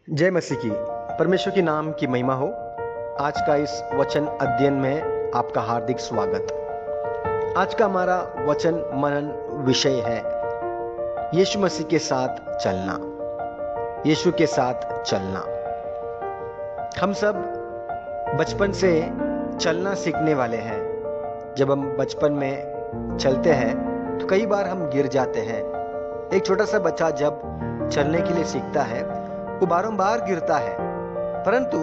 जय मसीह की। परमेश्वर के नाम की महिमा हो। आज का इस वचन अध्ययन में आपका हार्दिक स्वागत। आज का हमारा वचन मनन विषय है यीशु मसीह के साथ चलना। यीशु के साथ चलना। हम सब बचपन से चलना सीखने वाले हैं। जब हम बचपन में चलते हैं तो कई बार हम गिर जाते हैं। एक छोटा सा बच्चा जब चलने के लिए सीखता है वो बारंबार गिरता है, परंतु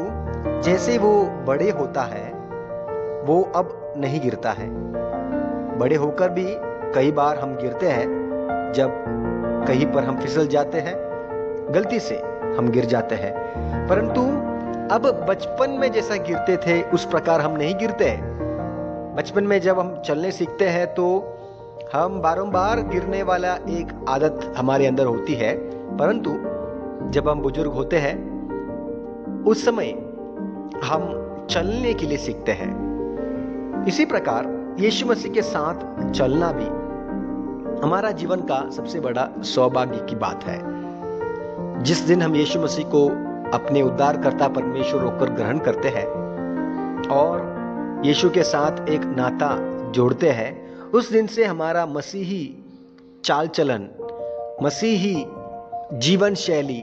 जैसे वो बड़े होता है वो अब नहीं गिरता है। बड़े होकर भी कई बार हम गिरते हैं। जब कहीं पर हम फिसल जाते हैं, गलती से हम गिर जाते हैं, परंतु अब बचपन में जैसा गिरते थे उस प्रकार हम नहीं गिरते हैं। बचपन में जब हम चलने सीखते हैं तो हम बारंबार गिरने वाला एक आदत हमारे अंदर होती है, परंतु जब हम बुजुर्ग होते हैं उस समय हम चलने के लिए सीखते हैं। इसी प्रकार यीशु मसीह के साथ चलना भी हमारा जीवन का सबसे बड़ा सौभाग्य की बात है। जिस दिन हम यीशु मसीह को अपने उद्धारकर्ता परमेश्वर होकर ग्रहण करते हैं और यीशु के साथ एक नाता जोड़ते हैं, उस दिन से हमारा मसीही चाल चलन, मसीही जीवन शैली,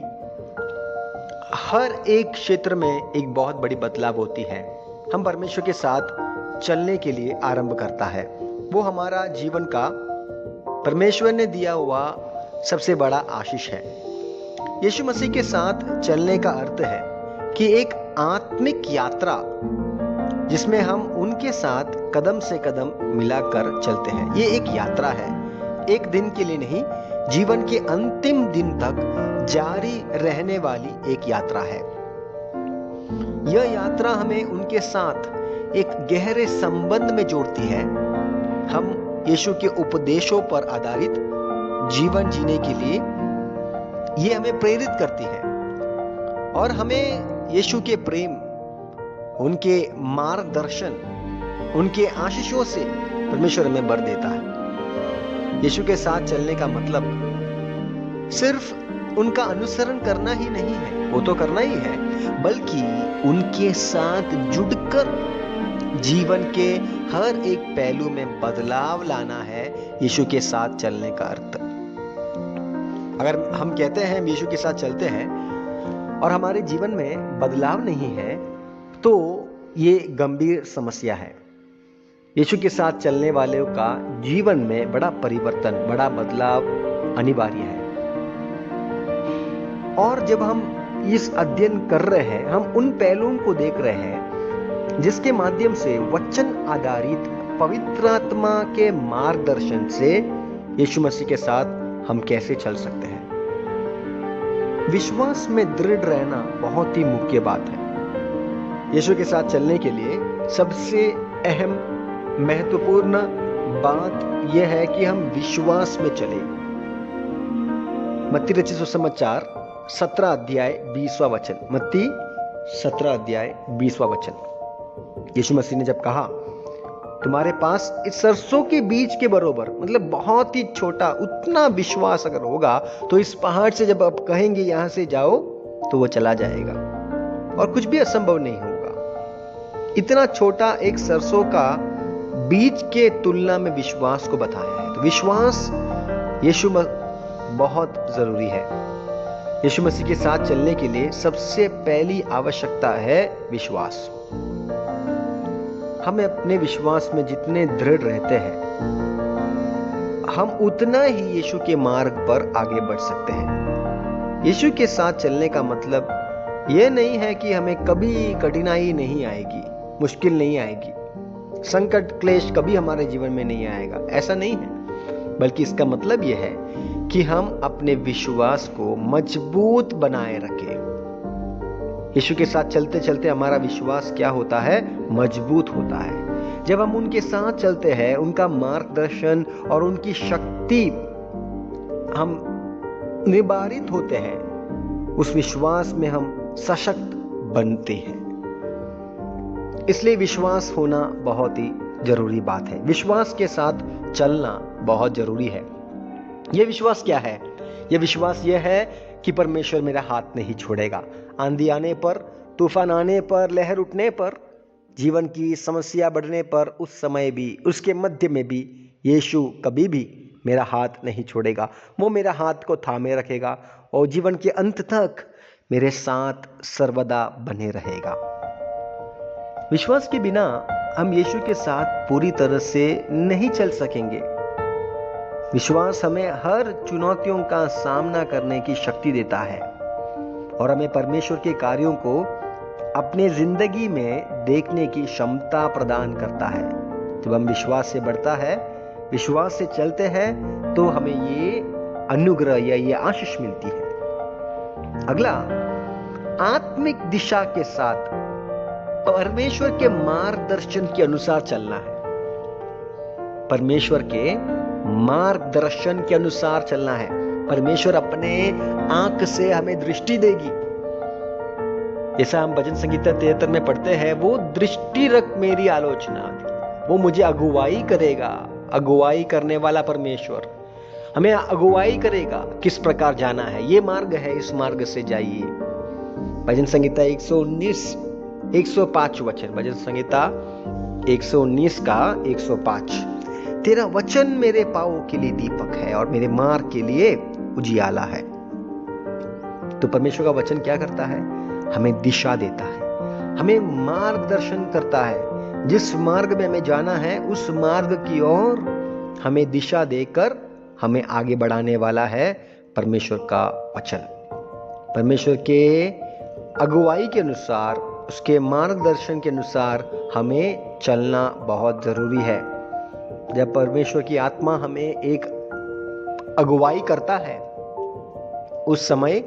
हर एक क्षेत्र में एक बहुत बड़ी बदलाव होती है। हम परमेश्वर के साथ चलने के लिए आरंभ करता है। वो हमारा जीवन का परमेश्वर ने दिया हुआ सबसे बड़ा आशीष है। यीशु मसीह के साथ चलने का अर्थ है कि एक आत्मिक यात्रा जिसमें हम उनके साथ कदम से कदम मिलाकर चलते हैं। ये एक यात्रा है, एक दिन के लिए नहीं, जीवन के अंतिम दिन तक जारी रहने वाली एक यात्रा है। यह यात्रा हमें उनके साथ एक गहरे संबंध में जोड़ती है। हम यीशु के उपदेशों पर आधारित जीवन जीने के लिए ये हमें प्रेरित करती है और हमें यीशु के प्रेम, उनके मार्गदर्शन, उनके आशीषों से परमेश्वर हमें भर देता है। यीशु के साथ चलने का मतलब सिर्फ उनका अनुसरण करना ही नहीं है, वो तो करना ही है, बल्कि उनके साथ जुड़कर जीवन के हर एक पहलू में बदलाव लाना है। यीशु के साथ चलने का अर्थ, अगर हम कहते हैं हम यीशु के साथ चलते हैं और हमारे जीवन में बदलाव नहीं है तो ये गंभीर समस्या है। यीशु के साथ चलने वालों का जीवन में बड़ा परिवर्तन, बड़ा बदलाव अनिवार्य है। और जब हम इस अध्ययन कर रहे हैं, हम उन पहलुओं को देख रहे हैं जिसके माध्यम से वचन आधारित पवित्र आत्मा के मार्गदर्शन से यीशु मसीह के साथ हम कैसे चल सकते हैं। विश्वास में दृढ़ रहना बहुत ही मुख्य बात है। यीशु के साथ चलने के लिए सबसे अहम महत्वपूर्ण बात यह है कि हम विश्वास में चले। मत्ती रचित सुसमाचार 17 अध्याय 20वां वचन। मत्ती 17 अध्याय 20वां वचन। यीशु मसीह ने जब कहा तुम्हारे पास इस सरसों के बीज के बरोबर, मतलब बहुत ही छोटा, उतना विश्वास अगर होगा तो इस पहाड़ से जब आप कहेंगे यहां से जाओ तो वो चला जाएगा और कुछ भी असंभव नहीं होगा। इतना छोटा एक सरसों का बीज के तुलना में विश्वास को बताया है। तो विश्वास यीशु बहुत जरूरी है। यीशु मसीह के साथ चलने के लिए सबसे पहली आवश्यकता है विश्वास। हम अपने विश्वास में जितने दृढ़ रहते हैं, हम उतना ही यीशु के मार्ग पर आगे बढ़ सकते हैं। यीशु के साथ चलने का मतलब यह नहीं है कि हमें कभी कठिनाई नहीं आएगी, मुश्किल नहीं आएगी, संकट क्लेश कभी हमारे जीवन में नहीं आएगा, ऐसा नहीं है। बल्कि इसका मतलब यह है कि हम अपने विश्वास को मजबूत बनाए रखें। यीशु के साथ चलते चलते हमारा विश्वास क्या होता है? मजबूत होता है। जब हम उनके साथ चलते हैं, उनका मार्गदर्शन और उनकी शक्ति हम निवारित होते हैं, उस विश्वास में हम सशक्त बनते हैं। इसलिए विश्वास होना बहुत ही जरूरी बात है। विश्वास के साथ चलना बहुत जरूरी है। यह विश्वास क्या है? यह विश्वास यह है कि परमेश्वर मेरा हाथ नहीं छोड़ेगा। आंधी आने पर, तूफान आने पर, लहर उठने पर, जीवन की समस्या बढ़ने पर, उस समय भी, उसके मध्य में भी यीशु कभी भी मेरा हाथ नहीं छोड़ेगा। वो मेरा हाथ को थामे रखेगा और जीवन के अंत तक मेरे साथ सर्वदा बने रहेगा। विश्वास के बिना हम यीशु के साथ पूरी तरह से नहीं चल सकेंगे। विश्वास हमें हर चुनौतियों का सामना करने की शक्ति देता है और हमें परमेश्वर के कार्यों को अपने जिंदगी में देखने की क्षमता प्रदान करता है। जब हम विश्वास से बढ़ता है, विश्वास से चलते हैं, तो हमें ये अनुग्रह या ये आशीष मिलती है। अगला, आत्मिक दिशा के साथ परमेश्वर के मार्गदर्शन के अनुसार चलना है। परमेश्वर के मार्गदर्शन के अनुसार चलना है। परमेश्वर अपने आंख से हमें दृष्टि देगी। जैसा हम भजन संगीता 73 में पढ़ते हैं, वो दृष्टि रख मेरी आलोचना, वो मुझे अगुवाई करेगा। अगुवाई करने वाला परमेश्वर हमें अगुवाई करेगा, किस प्रकार जाना है, ये मार्ग है, इस मार्ग से जाइए। भजन संगीता 105 वचन, भजन संगीता 119 का 105। तेरा वचन मेरे पांवों के लिए दीपक है और मेरे मार्ग के लिए उजियाला है। तो परमेश्वर का वचन क्या करता है? हमें दिशा देता है, हमें मार्गदर्शन करता है। जिस मार्ग में हमें जाना है, उस मार्ग की ओर हमें दिशा देकर हमें आगे बढ़ाने वाला है परमेश्वर का वचन। परमेश्वर के अगुवाई के अनुसार, उसके मार्गदर्शन के अनुसार हमें चलना बहुत जरूरी है। जब परमेश्वर की आत्मा हमें एक अगुवाई करता है, उस समय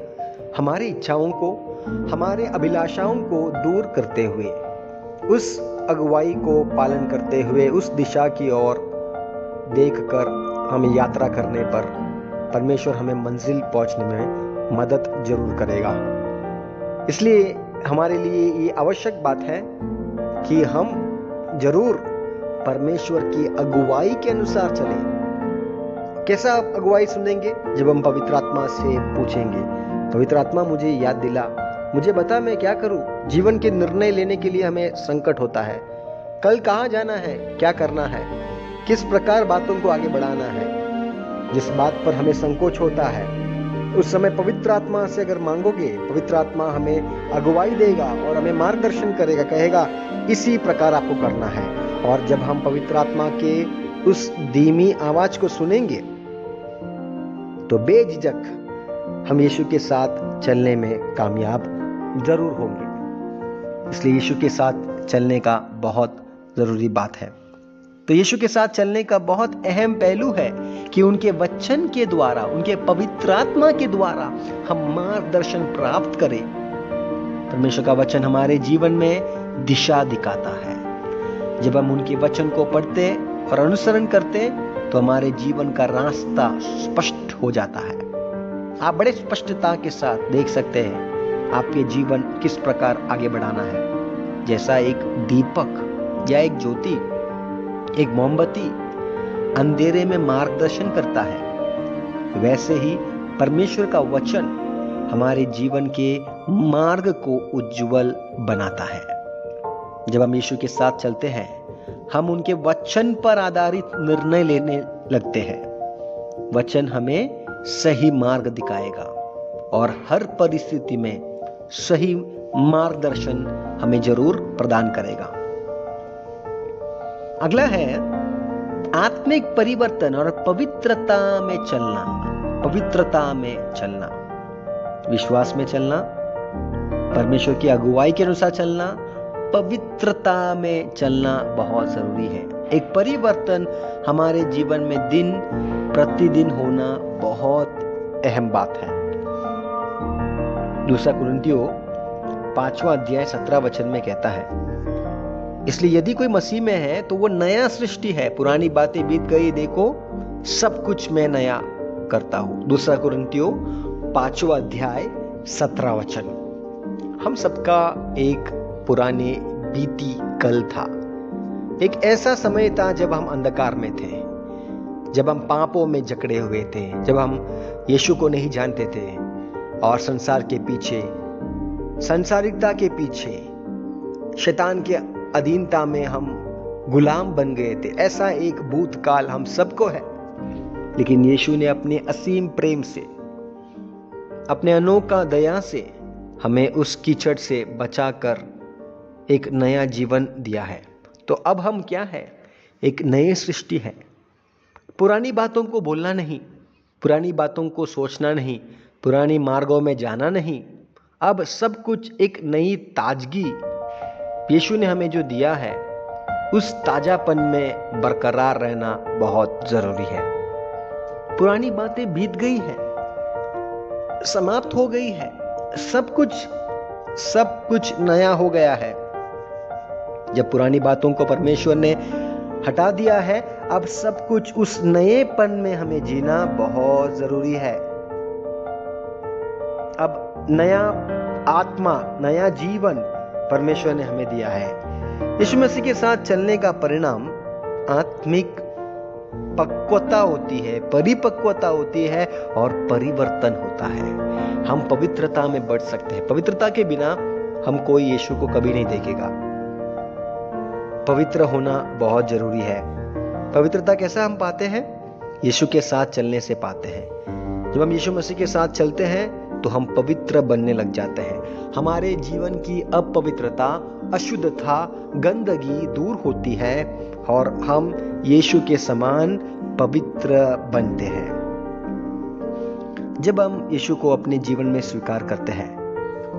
हमारी इच्छाओं को, हमारे अभिलाषाओं को दूर करते हुए, उस अगुवाई को पालन करते हुए, उस दिशा की ओर देखकर हमें यात्रा करने पर परमेश्वर हमें मंजिल पहुंचने में मदद जरूर करेगा। इसलिए हमारे लिए ये आवश्यक बात है कि हम जरूर परमेश्वर की अगुवाई के अनुसार चलें। कैसा अगुवाई सुनेंगे? जब हम पवित्र आत्मा से पूछेंगे, पवित्र आत्मा मुझे याद दिला, मुझे बता मैं क्या करूं। जीवन के निर्णय लेने के लिए हमें संकट होता है। कल कहां जाना है, क्या करना है, किस प्रकार बातों को आगे बढ़ाना है। जिस बात पर हमें संकोच होता है, उस समय पवित्र आत्मा से अगर मांगोगे, पवित्र आत्मा हमें अगुवाई देगा और हमें मार्गदर्शन करेगा, कहेगा इसी प्रकार आपको करना है। और जब हम पवित्र आत्मा के उस धीमी आवाज को सुनेंगे, तो बेझिझक हम यीशु के साथ चलने में कामयाब जरूर होंगे। इसलिए यीशु के साथ चलने का बहुत जरूरी बात है। तो यीशु के साथ चलने का बहुत अहम पहलू है कि उनके वचन के द्वारा, उनके पवित्र आत्मा के द्वारा हम मार्गदर्शन प्राप्त करें। परमेश्वर का वचन हमारे जीवन में दिशा दिखाता है। जब हम उनके वचन को पढ़ते और अनुसरण करते, तो हमारे जीवन का रास्ता स्पष्ट हो जाता है। आप बड़े स्पष्टता के साथ देख सकते हैं आपके जीवन किस प्रकार आगे बढ़ाना है। जैसा एक दीपक या एक ज्योति, एक मोमबत्ती अंधेरे में मार्गदर्शन करता है, वैसे ही परमेश्वर का वचन हमारे जीवन के मार्ग को उज्जवल बनाता है। जब हम यीशु के साथ चलते हैं, हम उनके वचन पर आधारित निर्णय लेने लगते हैं। वचन हमें सही मार्ग दिखाएगा और हर परिस्थिति में सही मार्गदर्शन हमें जरूर प्रदान करेगा। अगला है आत्मिक परिवर्तन और पवित्रता में चलना। पवित्रता में चलना, विश्वास में चलना, परमेश्वर की अगुवाई के अनुसार चलना, पवित्रता में चलना बहुत जरूरी है। एक परिवर्तन हमारे जीवन में दिन प्रतिदिन होना बहुत अहम बात है। दूसरा कुरिन्थियों 5वां अध्याय 17 वचन में कहता है, इसलिए यदि कोई मसीह में है तो वो नया सृष्टि है, पुरानी बातें बीत गई, देखो सब कुछ मैं नया करता हूं। दूसरा कुरिन्थियों 5वां अध्याय 17 वचन। हम सबका एक पुराने बीती कल था। एक ऐसा समय था जब हम अंधकार में थे, जब हम पापों में जकड़े हुए थे, जब हम यीशु को नहीं जानते थे। और संसार के पीछे, संसारिकता के पीछे, शैतान के अधीनता में हम गुलाम बन गए थे। ऐसा एक भूतकाल हम सबको है, लेकिन यीशु ने अपने असीम प्रेम से, अपने अनोखा दया से हमें उस कीचड़ से बचाकर एक नया जीवन दिया है। तो अब हम क्या है? एक नई सृष्टि है। पुरानी बातों को बोलना नहीं, पुरानी बातों को सोचना नहीं, पुरानी मार्गों में जाना नहीं। अब सब कुछ एक नई ताजगी यीशु ने हमें जो दिया है, उस ताजापन में बरकरार रहना बहुत जरूरी है। पुरानी बातें बीत गई है, समाप्त हो गई है, सब कुछ नया हो गया है। जब पुरानी बातों को परमेश्वर ने हटा दिया है, अब सब कुछ उस नएपन में हमें जीना बहुत जरूरी है। अब नया आत्मा, नया जीवन परमेश्वर ने हमें दिया है। यीशु मसीह के साथ चलने का परिणाम आत्मिक पक्वता होती है, परिपक्वता होती है और परिवर्तन होता है। हम पवित्रता में बढ़ सकते हैं। पवित्रता के बिना हम कोई यीशु को कभी नहीं देखेगा। पवित्र होना बहुत जरूरी है। पवित्रता कैसा हम पाते हैं? यीशु के साथ चलने से पाते हैं। जब हम यीशु मसीह के साथ चलते हैं तो हम पवित्र बनने लग जाते हैं। हमारे जीवन की अपवित्रता, अशुद्धता, गंदगी दूर होती है और हम यीशु के समान पवित्र बनते हैं। जब हम यीशु को अपने जीवन में स्वीकार करते हैं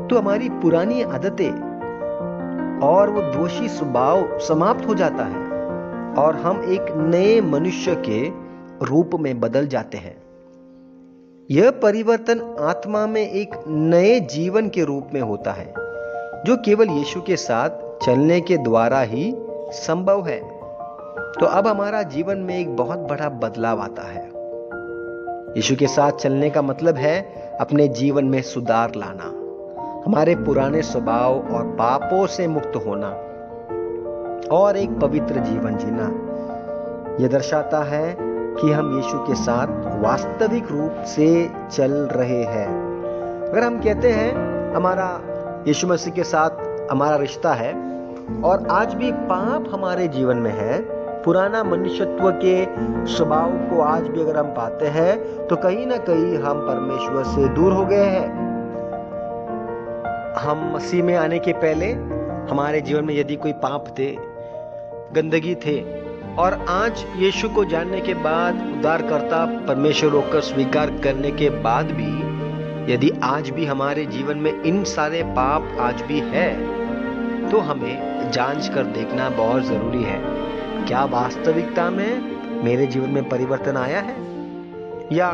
तो हमारी पुरानी आदतें और वो दोषी स्वभाव समाप्त हो जाता है और हम एक नए मनुष्य के रूप में बदल जाते हैं। यह परिवर्तन आत्मा में एक नए जीवन के रूप में होता है, जो केवल यीशु के साथ चलने के द्वारा ही संभव है। तो अब हमारा जीवन में एक बहुत बड़ा बदलाव आता है। यीशु के साथ चलने का मतलब है अपने जीवन में सुधार लाना, हमारे पुराने स्वभाव और पापों से मुक्त होना और एक पवित्र जीवन जीना। यह दर्शाता है कि हम यीशु के साथ वास्तविक रूप से चल रहे हैं। अगर हम कहते हैं हमारा यीशु मसीह के साथ हमारा रिश्ता है और आज भी पाप हमारे जीवन में है, पुराना मनुष्यत्व के स्वभाव को आज भी अगर हम पाते हैं, तो कहीं ना कहीं हम परमेश्वर से दूर हो गए हैं। हम मसीह में आने के पहले हमारे जीवन में यदि कोई पाप थे, गंदगी थे, और आज यीशु को जानने के बाद, उद्धारकर्ता परमेश्वर होकर स्वीकार करने के बाद भी यदि आज भी हमारे जीवन में इन सारे पाप आज भी है, तो हमें जांच कर देखना बहुत जरूरी है। क्या वास्तविकता में मेरे जीवन में परिवर्तन आया है, या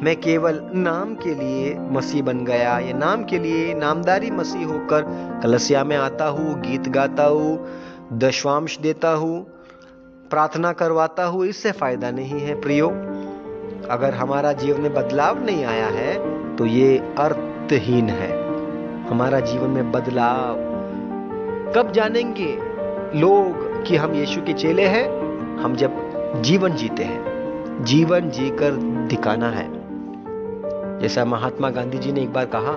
मैं केवल नाम के लिए मसीह बन गया, या नाम के लिए नामदारी मसीह होकर कलीसिया में आता हूँ, गीत गाता हूँ, दशवांश देता हूँ, प्रार्थना करवाता हूँ, इससे फायदा नहीं है प्रियो। अगर हमारा जीवन में बदलाव नहीं आया है तो ये अर्थहीन है। हमारा जीवन में बदलाव कब जानेंगे लोग कि हम यीशु के चेले हैं? हम जब जीवन जीते हैं। जीवन जीकर दिखाना है। जैसा महात्मा गांधी जी ने एक बार कहा,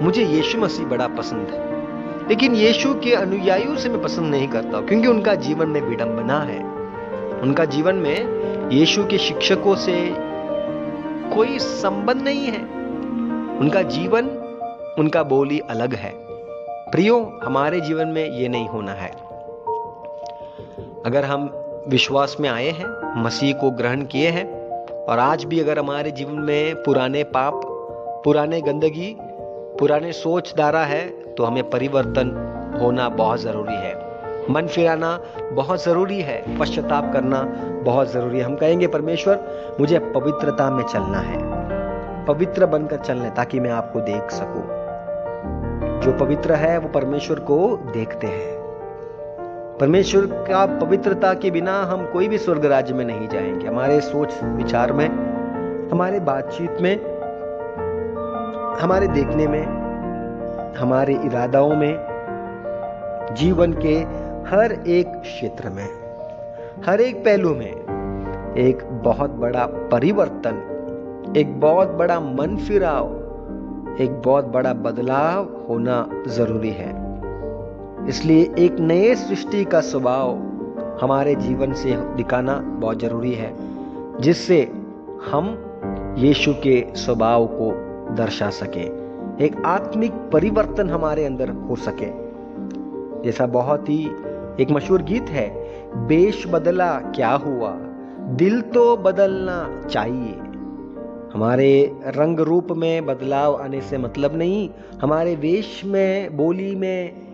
मुझे यीशु मसीह बड़ा पसंद है, लेकिन यीशु के अनुयायियों से मैं पसंद नहीं करता, क्योंकि उनका जीवन में विडंबना है। उनका जीवन में यीशु के शिक्षकों से कोई संबंध नहीं है। उनका जीवन, उनका बोली अलग है। प्रियो, हमारे जीवन में ये नहीं होना है। अगर हम विश्वास में आए हैं, मसीह को ग्रहण किए हैं, और आज भी अगर हमारे जीवन में पुराने पाप, पुराने गंदगी, पुराने सोच धारा है, तो हमें परिवर्तन होना बहुत जरूरी है। मन फिराना बहुत जरूरी है। पश्चाताप करना बहुत जरूरी है। हम कहेंगे, परमेश्वर मुझे पवित्रता में चलना है, पवित्र बनकर चलना, ताकि मैं आपको देख सकूं। जो पवित्र है वो परमेश्वर को देखते हैं। परमेश्वर का पवित्रता के बिना हम कोई भी स्वर्ग राज्य में नहीं जाएंगे। हमारे सोच विचार में, हमारे बातचीत में, हमारे देखने में, हमारे इरादाओं में, जीवन के हर एक क्षेत्र में, हर एक पहलू में एक बहुत बड़ा परिवर्तन, एक बहुत बड़ा मन फिराव एक बहुत बड़ा बदलाव होना जरूरी है। इसलिए एक नए सृष्टि का स्वभाव हमारे जीवन से दिखाना बहुत जरूरी है, जिससे हम यीशु के स्वभाव को दर्शा सके, एक आत्मिक परिवर्तन हमारे अंदर हो सके। जैसा बहुत ही एक मशहूर गीत है, वेश बदला क्या हुआ, दिल तो बदलना चाहिए। हमारे रंग रूप में बदलाव आने से मतलब नहीं, हमारे वेश में, बोली में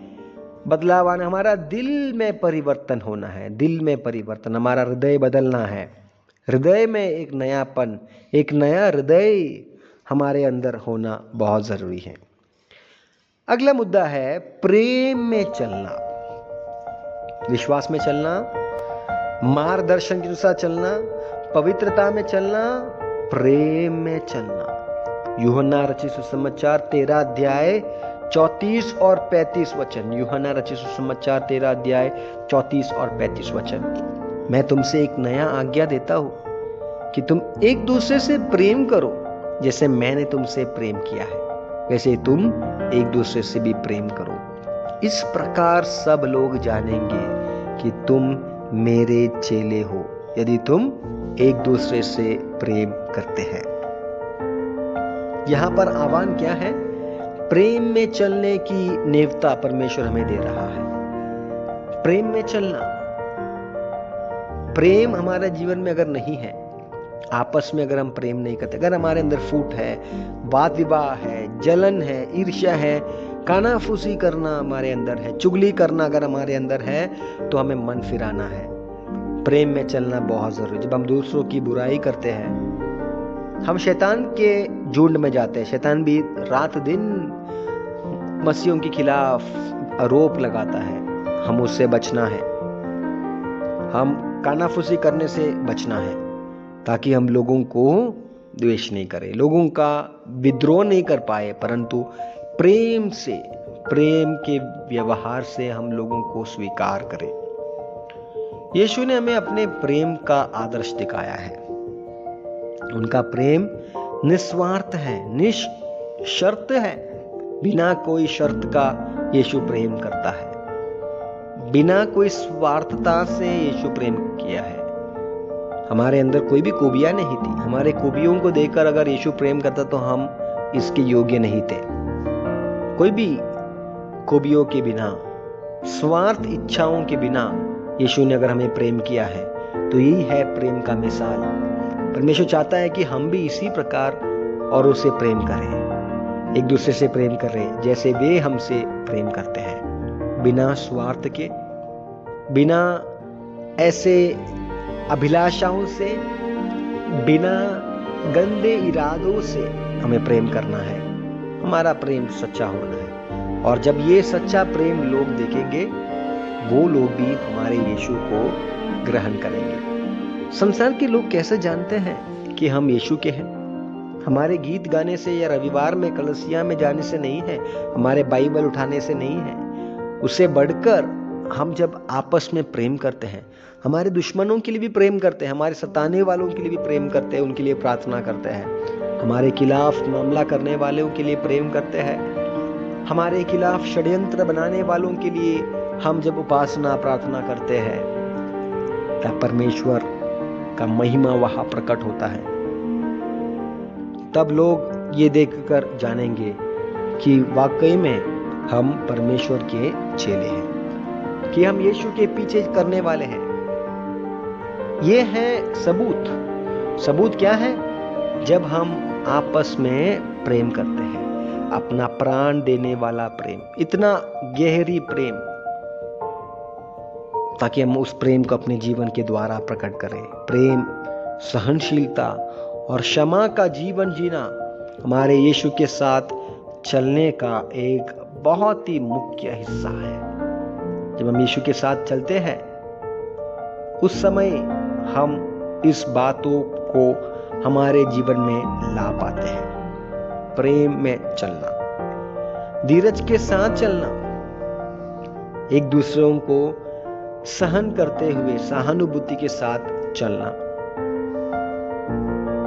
बदलाव आना, हमारा दिल में परिवर्तन होना है। दिल में परिवर्तन, हमारा हृदय बदलना है। हृदय में एक नयापन, एक नया हृदय हमारे अंदर होना बहुत जरूरी है। अगला मुद्दा है प्रेम में चलना, विश्वास में चलना, मार्गदर्शन के अनुसार चलना, पवित्रता में चलना, प्रेम में चलना। यूहन्ना रचित सुसमाचार 13 अध्याय 34 और 35 वचन। यूहन्ना रचित सुसमाचार 13 अध्याय 34 और 35 वचन। मैं तुमसे एक नया आज्ञा देता हूं कि तुम एक दूसरे से प्रेम करो, जैसे मैंने तुमसे प्रेम किया है वैसे तुम एक दूसरे से भी प्रेम करो। इस प्रकार सब लोग जानेंगे कि तुम मेरे चेले हो, यदि तुम एक दूसरे से प्रेम करते हैं। यहां पर आह्वान क्या है? प्रेम में चलने की नेवता परमेश्वर हमें दे रहा है। प्रेम में चलना। प्रेम हमारे जीवन में अगर नहीं है, आपस में अगर हम प्रेम नहीं करते, अगर हमारे अंदर फूट है, वाद विवाद है, जलन है, ईर्ष्या है, कानाफूसी करना हमारे अंदर है, चुगली करना अगर हमारे अंदर है, तो हमें मन फिराना है। प्रेम में चलना बहुत जरूरी। जब हम दूसरों की बुराई करते हैं, हम शैतान के झुंड में जाते हैं। शैतान भी रात दिन मसीहों के खिलाफ आरोप लगाता है। हम उससे बचना है, हम कानाफूसी करने से बचना है, ताकि हम लोगों को द्वेष नहीं करें, लोगों का विद्रोह नहीं कर पाए, परंतु प्रेम से, प्रेम के व्यवहार से हम लोगों को स्वीकार करें। यीशु ने हमें अपने प्रेम का आदर्श दिखाया है। उनका प्रेम निस्वार्थ है, निःशर्त है। बिना कोई शर्त का यीशु प्रेम करता है। बिना कोई स्वार्थता से यीशु प्रेम किया है। हमारे अंदर कोई भी खूबियां नहीं थी। हमारे खूबियों को देखकर अगर यीशु प्रेम करता तो हम इसके योग्य नहीं थे। कोई भी खूबियों के बिना, स्वार्थ इच्छाओं के बिना यीशु ने अगर हमें प्रेम किया है, तो यही है प्रेम का मिसाल। परमेश्वर चाहता है कि हम भी इसी प्रकार औरों से प्रेम करें, एक दूसरे से प्रेम करें जैसे वे हमसे प्रेम करते हैं, बिना स्वार्थ के, बिना ऐसे अभिलाषाओं से, बिना गंदे इरादों से हमें प्रेम करना है। हमारा प्रेम सच्चा होना है, और जब ये सच्चा प्रेम लोग देखेंगे, वो लोग भी हमारे यीशु को ग्रहण करेंगे। संसार के लोग कैसे जानते हैं कि हम यीशु के हैं? हमारे गीत गाने से या रविवार में कलसिया में जाने से नहीं है, हमारे बाइबल उठाने से नहीं है। उससे बढ़कर हम जब आपस में प्रेम करते हैं, हमारे दुश्मनों के लिए भी प्रेम करते हैं, हमारे सताने वालों के लिए भी प्रेम करते हैं, उनके लिए प्रार्थना करते हैं, हमारे खिलाफ मामला करने वालों के लिए प्रेम करते हैं, हमारे खिलाफ षड्यंत्र बनाने वालों के लिए हम जब उपासना प्रार्थना करते हैं, तब परमेश्वर का महिमा वहां प्रकट होता है। तब लोग ये देखकर जानेंगे कि वाकई में हम परमेश्वर के चेले हैं, कि हम यीशु के पीछे करने वाले हैं। ये है सबूत। सबूत क्या है? जब हम आपस में प्रेम करते हैं, अपना प्राण देने वाला प्रेम, इतना गहरी प्रेम, ताकि हम उस प्रेम को अपने जीवन के द्वारा प्रकट करें। प्रेम, सहनशीलता और क्षमा का जीवन जीना हमारे यीशु के साथ चलने का एक बहुत ही मुख्य हिस्सा है। जब हम यीशु के साथ चलते हैं, उस समय हम इस बातों को हमारे जीवन में ला पाते हैं। प्रेम में चलना, धीरज के साथ चलना, एक दूसरों को सहन करते हुए सहानुभूति के साथ चलना।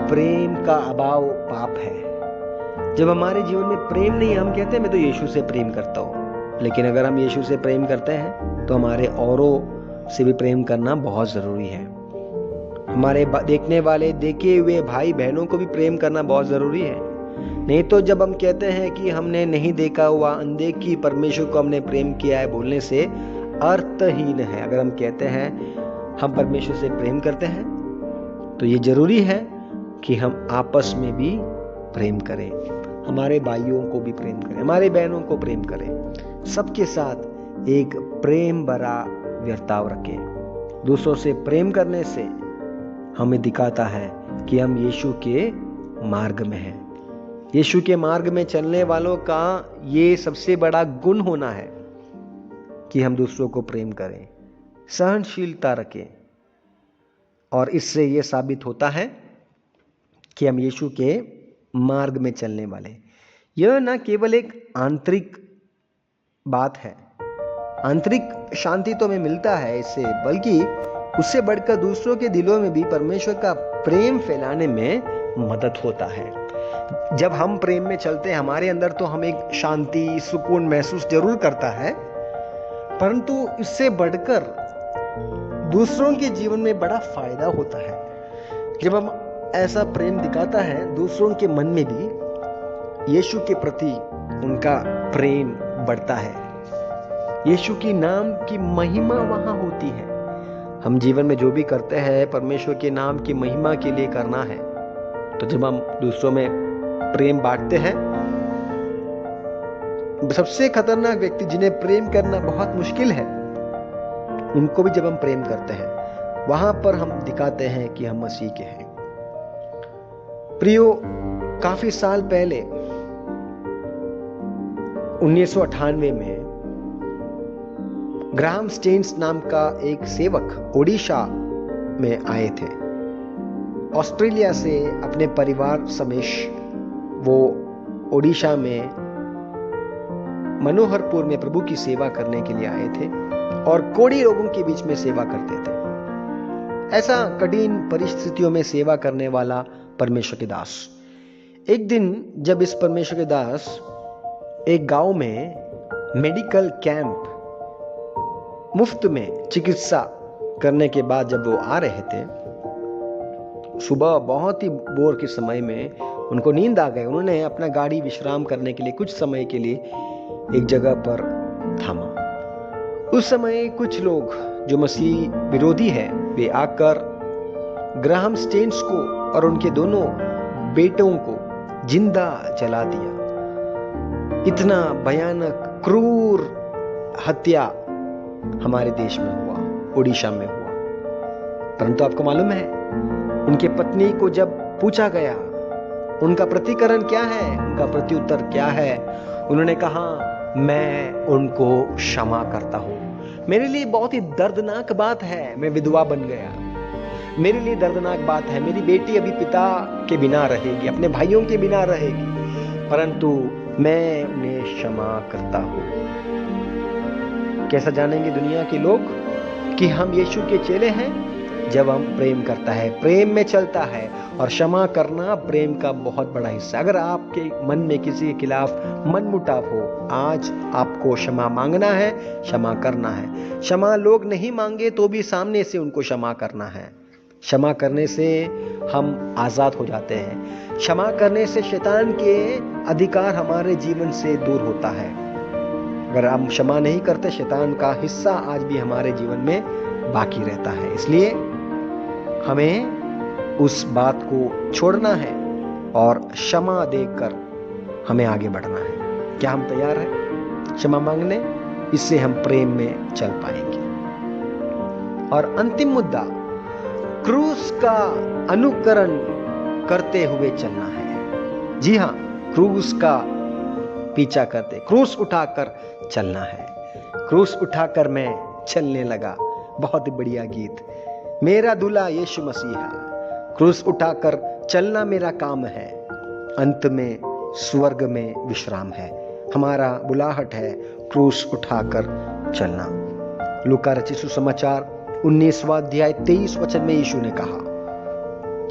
प्रेम का अभाव पाप है। जब हमारे जीवन में प्रेम नहीं, हम कहते हैं मैं तो यीशु से प्रेम करता हूँ, लेकिन अगर हम यीशु से प्रेम करते हैं तो हमारे औरों से भी प्रेम करना बहुत जरूरी है। हमारे देखने वाले देखे हुए भाई बहनों को भी प्रेम करना बहुत जरूरी है। नहीं तो जब हम कहते हैं कि हमने नहीं देखा हुआ अनदेखी परमेश्वर को हमने प्रेम किया है, बोलने से अर्थहीन है। अगर हम कहते हैं हम परमेश्वर से प्रेम करते हैं तो ये जरूरी है कि हम आपस में भी प्रेम करें, हमारे भाइयों को भी प्रेम करें, हमारे बहनों को प्रेम करें, सबके साथ एक प्रेम भरा व्यवहार रखें। दूसरों से प्रेम करने से हमें दिखाता है कि हम यीशु के मार्ग में हैं। यीशु के मार्ग में चलने वालों का ये सबसे बड़ा गुण होना है कि हम दूसरों को प्रेम करें, सहनशीलता रखें, और इससे यह साबित होता है कि हम यीशु के मार्ग में चलने वाले। यह न केवल एक आंतरिक बात है, आंतरिक शांति तो हमें मिलता है इससे, बल्कि उससे बढ़कर दूसरों के दिलों में भी परमेश्वर का प्रेम फैलाने में मदद होता है। जब हम प्रेम में चलते हैं हमारे अंदर तो हम एक शांति, सुकून महसूस जरूर करता है, परंतु इससे बढ़कर दूसरों के जीवन में बड़ा फायदा होता है। जब हम ऐसा प्रेम दिखाता है, दूसरों के मन में भी यीशु के प्रति उनका प्रेम बढ़ता है। यीशु की नाम की महिमा वहां होती है। हम जीवन में जो भी करते हैं परमेश्वर के नाम की महिमा के लिए करना है। तो जब हम दूसरों में प्रेम बांटते हैं, सबसे खतरनाक व्यक्ति जिन्हें प्रेम करना बहुत मुश्किल है, उनको भी जब हम प्रेम करते हैं वहां पर हम दिखाते हैं कि हम मसीह के हैं। प्रियो, काफी साल पहले 1998 में ग्राहम स्टेन्स नाम का एक सेवक ओडिशा में आए थे। ऑस्ट्रेलिया से अपने परिवार समेत वो ओडिशा में मनोहरपुर में प्रभु की सेवा करने के लिए आए थे और कोढ़ी लोगों के बीच में सेवा करते थे। ऐसा कठिन परिस्थितियों में सेवा करने वाला परमेश्वर के दास, एक दिन जब इस परमेश्वर के दास एक गांव में मेडिकल कैंप मुफ्त में चिकित्सा करने के बाद जब वो आ रहे थे, सुबह बहुत ही भोर के समय में उनको नींद आ गई। उन्होंने अपना गाड़ी विश्राम करने के लिए कुछ समय के लिए एक जगह पर थामा। उस समय कुछ लोग जो मसीह विरोधी है वे आकर ग्राहम स्टेन्स को और उनके दोनों बेटों को जिंदा जला दिया। इतना भयानक क्रूर हत्या हमारे देश में हुआ, ओडिशा में हुआ। परंतु आपको मालूम है, उनके पत्नी को जब पूछा गया उनका प्रतिकरण क्या है, उनका प्रत्युत्तर क्या है, उन्होंने कहा मैं उनको क्षमा करता हूं। मेरे लिए बहुत ही दर्दनाक बात है, मैं विधवा बन गया। मेरे लिए दर्दनाक बात है, मेरी बेटी अभी पिता के बिना रहेगी, अपने भाइयों के बिना रहेगी, परंतु मैं उन्हें क्षमा करता हूं। कैसा जानेंगे दुनिया के लोग कि हम यीशु के चेले हैं? जब हम प्रेम करता है, प्रेम में चलता है, और क्षमा करना प्रेम का बहुत बड़ा हिस्सा। अगर आपके मन में किसी के खिलाफ मनमुटाव हो, आज आपको क्षमा मांगना है, क्षमा करना है। क्षमा लोग नहीं मांगे तो भी सामने से उनको क्षमा करना है। क्षमा करने से हम आजाद हो जाते हैं। क्षमा करने से शैतान के अधिकार हमारे जीवन से दूर होता है। अगर हम क्षमा नहीं करते, शैतान का हिस्सा आज भी हमारे जीवन में बाकी रहता है। इसलिए हमें उस बात को छोड़ना है और क्षमा देकर हमें आगे बढ़ना है। क्या हम तैयार हैं क्षमा मांगने? इससे हम प्रेम में चल पाएंगे। और अंतिम मुद्दा, क्रूस का अनुकरण करते हुए चलना है। जी हां, क्रूस का पीछा करते, क्रूस उठाकर चलना है। क्रूस उठाकर मैं चलने लगा, बहुत ही बढ़िया गीत। मेरा दूल्हा यीशु मसीह है, क्रूस उठाकर चलना मेरा काम है, अंत में स्वर्ग में विश्राम है। हमारा बुलाहट है क्रूस उठाकर चलना। लूका रचित सुसमाचार 19वां अध्याय 23 वचन में यीशु ने कहा,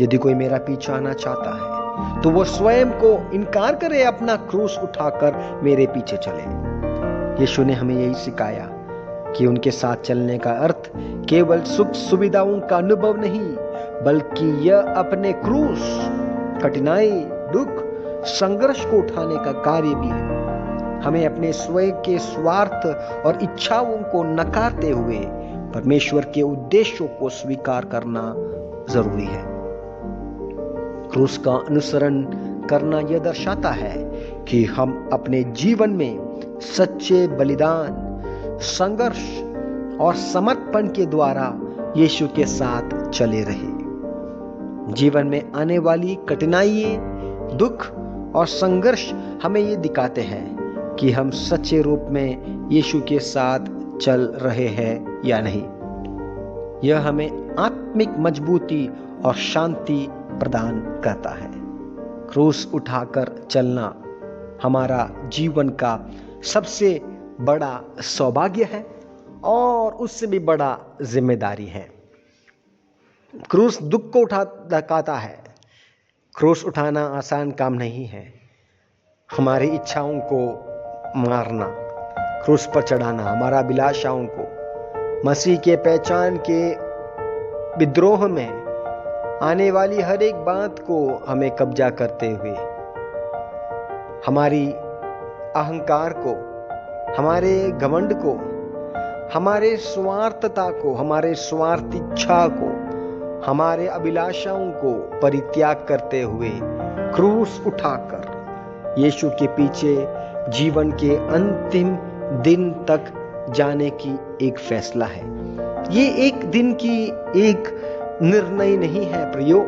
यदि कोई मेरा पीछा आना चाहता है तो वो स्वयं को इनकार करे, अपना क्रूस उठाकर मेरे पीछे चले। यीशु ने हमें यही सिखाया कि उनके साथ चलने का अर्थ केवल सुख सुविधाओं का अनुभव नहीं, बल्कि यह अपने क्रूस, कठिनाई, दुख, संघर्ष को उठाने का कार्य भी है। हमें अपने स्वयं के स्वार्थ और इच्छाओं को नकारते हुए परमेश्वर के उद्देश्यों को स्वीकार करना जरूरी है। क्रूस का अनुसरण करना यह दर्शाता है कि हम अपने जीवन में सच्चे बलिदान, संघर्ष और समर्पण के द्वारा यीशु के साथ चले रहे। जीवन में आने वाली कठिनाइयां, दुख और संघर्ष हमें ये दिखाते हैं कि हम सच्चे रूप में यीशु के साथ चल रहे हैं या नहीं। यह हमें आत्मिक मजबूती और शांति प्रदान करता है। क्रूस उठाकर चलना हमारा जीवन का सबसे बड़ा सौभाग्य है और उससे भी बड़ा जिम्मेदारी है। क्रूस दुख को दिखाता है। क्रूस उठाना आसान काम नहीं है। हमारी इच्छाओं को मारना, क्रूस पर चढ़ाना, हमारा अभिलाषाओं को, मसीह के पहचान के विद्रोह में आने वाली हर एक बात को हमें कब्जा करते हुए, हमारी अहंकार को, हमारे घमंड को, हमारे स्वार्थता को, हमारे स्वार्थ इच्छा को, हमारे अभिलाषाओं को परित्याग करते हुए क्रूस उठाकर यीशु के पीछे जीवन के अंतिम दिन तक जाने की एक फैसला है। ये एक दिन की एक निर्णय नहीं है प्रियो,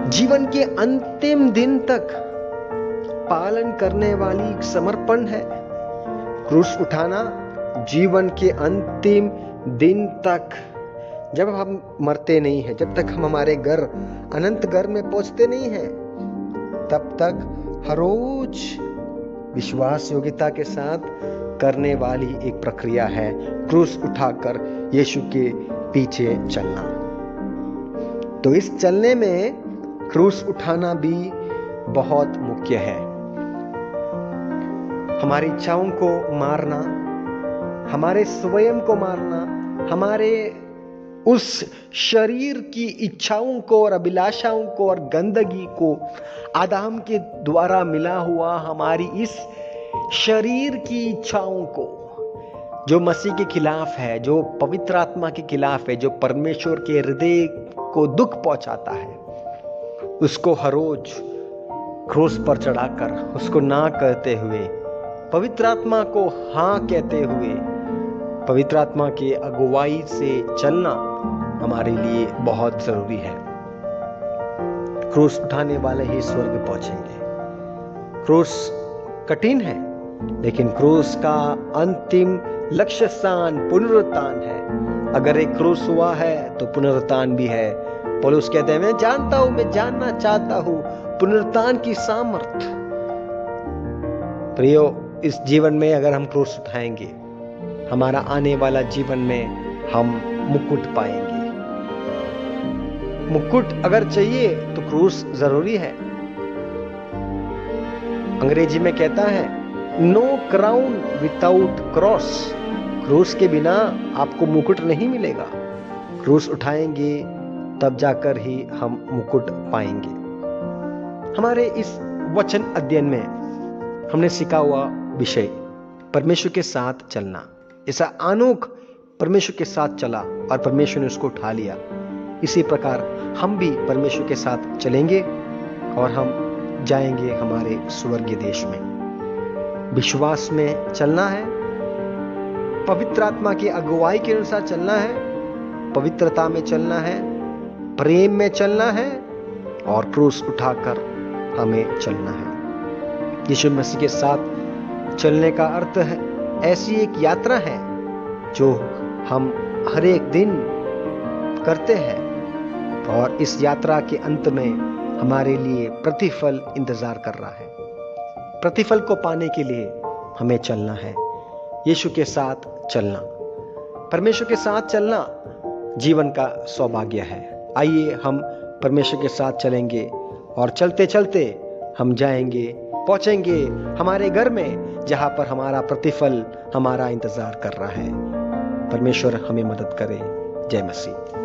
जीवन के अंतिम दिन तक पालन करने वाली एक समर्पण है। क्रूस उठाना जीवन के अंतिम दिन तक, जब हम मरते नहीं हैं, जब तक हम हमारे घर, अनंत घर में पहुंचते नहीं हैं, तब तक हर रोज विश्वास योग्यता के साथ करने वाली एक प्रक्रिया है क्रूस उठाकर यीशु के पीछे चलना। तो इस चलने में क्रूस उठाना भी बहुत मुख्य है। हमारी इच्छाओं को मारना, हमारे स्वयं को मारना, हमारे उस शरीर की इच्छाओं को और अभिलाषाओं को और गंदगी को, आदम के द्वारा मिला हुआ हमारी इस शरीर की इच्छाओं को, जो मसीह के खिलाफ है, जो पवित्र आत्मा के खिलाफ है, जो परमेश्वर के हृदय को दुख पहुंचाता है, उसको हर रोज क्रूस पर चढ़ाकर उसको ना कहते हुए, पवित्र आत्मा को हाँ कहते हुए, पवित्र आत्मा के अगुवाई से चलना हमारे लिए बहुत जरूरी है। क्रूस उठाने वाले ही स्वर्ग पहुंचेंगे। क्रूस कठिन है, लेकिन क्रूस का अंतिम लक्ष्य स्थान पुनरुत्थान है। अगर एक क्रूस हुआ है तो पुनरुत्थान भी है। पौलुस कहते हैं, मैं जानता हूं, मैं जानना चाहता हूं पुनरुत्थान की सामर्थ। प्रियो, इस जीवन में अगर हम क्रूस उठाएंगे, हमारा आने वाला जीवन में हम मुकुट पाएंगे। मुकुट अगर चाहिए तो क्रूस जरूरी है। अंग्रेजी में कहता है, नो क्राउन विदाउट क्रॉस। क्रूस के बिना आपको मुकुट नहीं मिलेगा। क्रूस उठाएंगे तब जाकर ही हम मुकुट पाएंगे। हमारे इस वचन अध्ययन में हमने सीखा हुआ विषय परमेश्वर के साथ चलना। ऐसा आनोक परमेश्वर के साथ चला और परमेश्वर ने उसको उठा लिया। इसी प्रकार हम भी परमेश्वर के साथ चलेंगे और हम जाएंगे हमारे स्वर्गीय देश में। विश्वास में चलना है, पवित्र आत्मा की अगुवाई के अनुसार चलना है, पवित्रता में चलना है, प्रेम में चलना है और क्रूस उठाकर हमें चलना है। यीशु मसीह के साथ चलने का अर्थ है ऐसी एक यात्रा है जो हम हर एक दिन करते हैं और इस यात्रा के अंत में हमारे लिए प्रतिफल इंतजार कर रहा है। प्रतिफल को पाने के लिए हमें चलना है, यीशु के साथ चलना। परमेश्वर के साथ चलना जीवन का सौभाग्य है। आइए हम परमेश्वर के साथ चलेंगे और चलते चलते हम जाएंगे, पहुंचेंगे हमारे घर में, जहां पर हमारा प्रतिफल हमारा इंतजार कर रहा है। परमेश्वर हमें मदद करे। जय मसीह।